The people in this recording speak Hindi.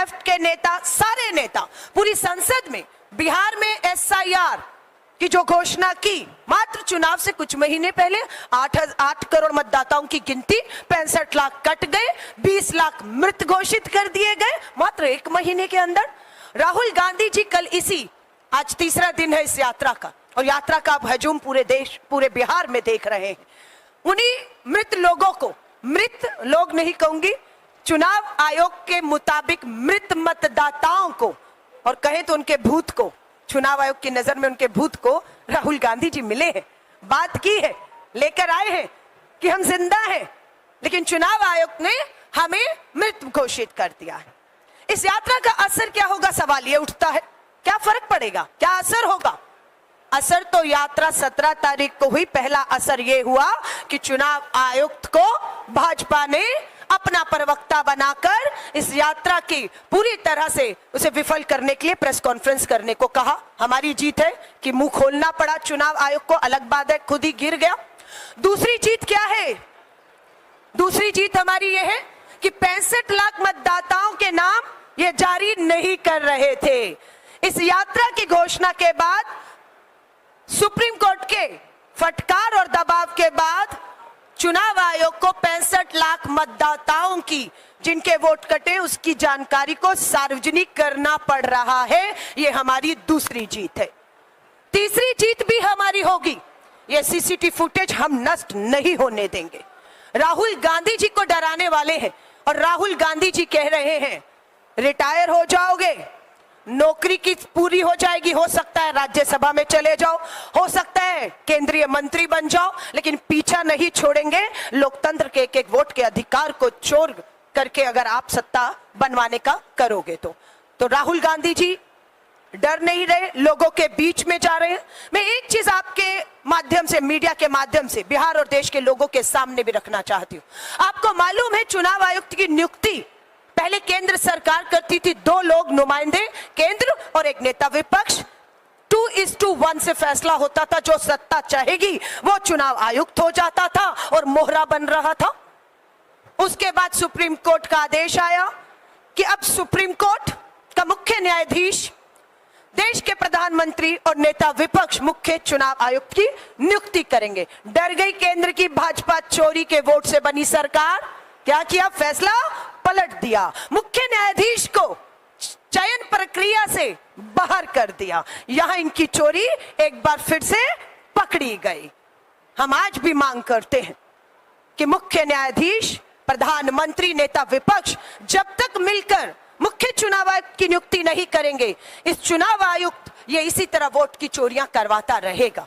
लेफ्ट के नेता, सारे नेता, पूरी संसद में बिहार में SIR की जो घोषणा की, मात्र चुनाव से कुछ महीने पहले 8 करोड़ मतदाताओं की गिनती, 65 लाख कट गए, 20 लाख मृत घोषित कर दिए गए मात्र 1 महीने के अंदर। राहुल गांधी जी कल आज तीसरा दिन है इस यात्रा का, और यात्रा का आप हजूम पूरे देश, पूरे बिहार में देख रहे हैं। उन्हीं मृत लोगों को, मृत लोग नहीं कहूंगी, चुनाव आयोग के मुताबिक मृत मतदाताओं को, और कहें तो उनके भूत को, चुनाव आयोग की नजर में उनके भूत को राहुल गांधी जी मिले हैं, बात की है, लेकर आए हैं कि हम जिंदा हैं, लेकिन चुनाव आयोग ने हमें मृत घोषित कर दिया है। इस यात्रा का असर क्या होगा, सवाल ये उठता है। क्या फर्क पड़ेगा, क्या असर होगा? असर तो यात्रा 17 तारीख को हुई। पहला असर यह हुआ कि चुनाव आयुक्त को भाजपा ने अपना प्रवक्ता बनाकर इस यात्रा की पूरी तरह से उसे विफल करने के लिए प्रेस कॉन्फ्रेंस करने को कहा। हमारी जीत है कि मुंह खोलना पड़ा चुनाव आयोग को, अलग बात है खुद ही गिर गया। दूसरी जीत क्या है? दूसरी जीत हमारी यह है कि 65 लाख मतदाताओं के नाम ये जारी नहीं कर रहे थे। इस यात्रा की घोषणा के बाद, सुप्रीम कोर्ट के फटकार और दबाव के बाद, चुनाव आयोग को 65 लाख मतदाताओं की जिनके वोट कटे उसकी जानकारी को सार्वजनिक करना पड़ रहा है। यह हमारी दूसरी जीत है। तीसरी जीत भी हमारी होगी, यह CCTV फुटेज हम नष्ट नहीं होने देंगे। राहुल गांधी जी को डराने वाले हैं और राहुल गांधी जी कह रहे हैं रिटायर हो जाओगे, नौकरी की पूरी हो जाएगी, हो सकता है राज्यसभा में चले जाओ, हो सकता है केंद्रीय मंत्री बन जाओ, लेकिन पीछा नहीं छोड़ेंगे लोकतंत्र के एक एक वोट के अधिकार को चोर करके अगर आप सत्ता बनवाने का करोगे तो राहुल गांधी जी डर नहीं रहे, लोगों के बीच में जा रहे हैं। मैं एक चीज आपके माध्यम से, मीडिया के माध्यम से बिहार और देश के लोगों के सामने भी रखना चाहती हूं। आपको मालूम है चुनाव आयुक्त की नियुक्ति पहले केंद्र सरकार करती थी, 2 लोग नुमाइंदे केंद्र और एक नेता विपक्ष, 2:1 से फैसला होता था। जो सत्ता चाहेगी वो चुनाव आयुक्त हो जाता था और मोहरा बन रहा था। उसके बाद सुप्रीम कोर्ट का आदेश आया कि अब सुप्रीम कोर्ट का मुख्य न्यायाधीश देश के प्रधानमंत्री और नेता विपक्ष मुख्य चुनाव आयुक्त की नियुक्ति करेंगे। डर गई केंद्र की भाजपा, चोरी के वोट से बनी सरकार, क्या किया? फैसला पलट दिया, मुख्य न्यायाधीश को चयन प्रक्रिया से बाहर कर दिया। यहां इनकी चोरी एक बार फिर से पकड़ी गई। हम आज भी मांग करते हैं कि मुख्य न्यायाधीश, प्रधानमंत्री, नेता विपक्ष जब तक मिलकर मुख्य चुनाव आयुक्त की नियुक्ति नहीं करेंगे, इस चुनाव आयुक्त ये इसी तरह वोट की चोरियां करवाता रहेगा।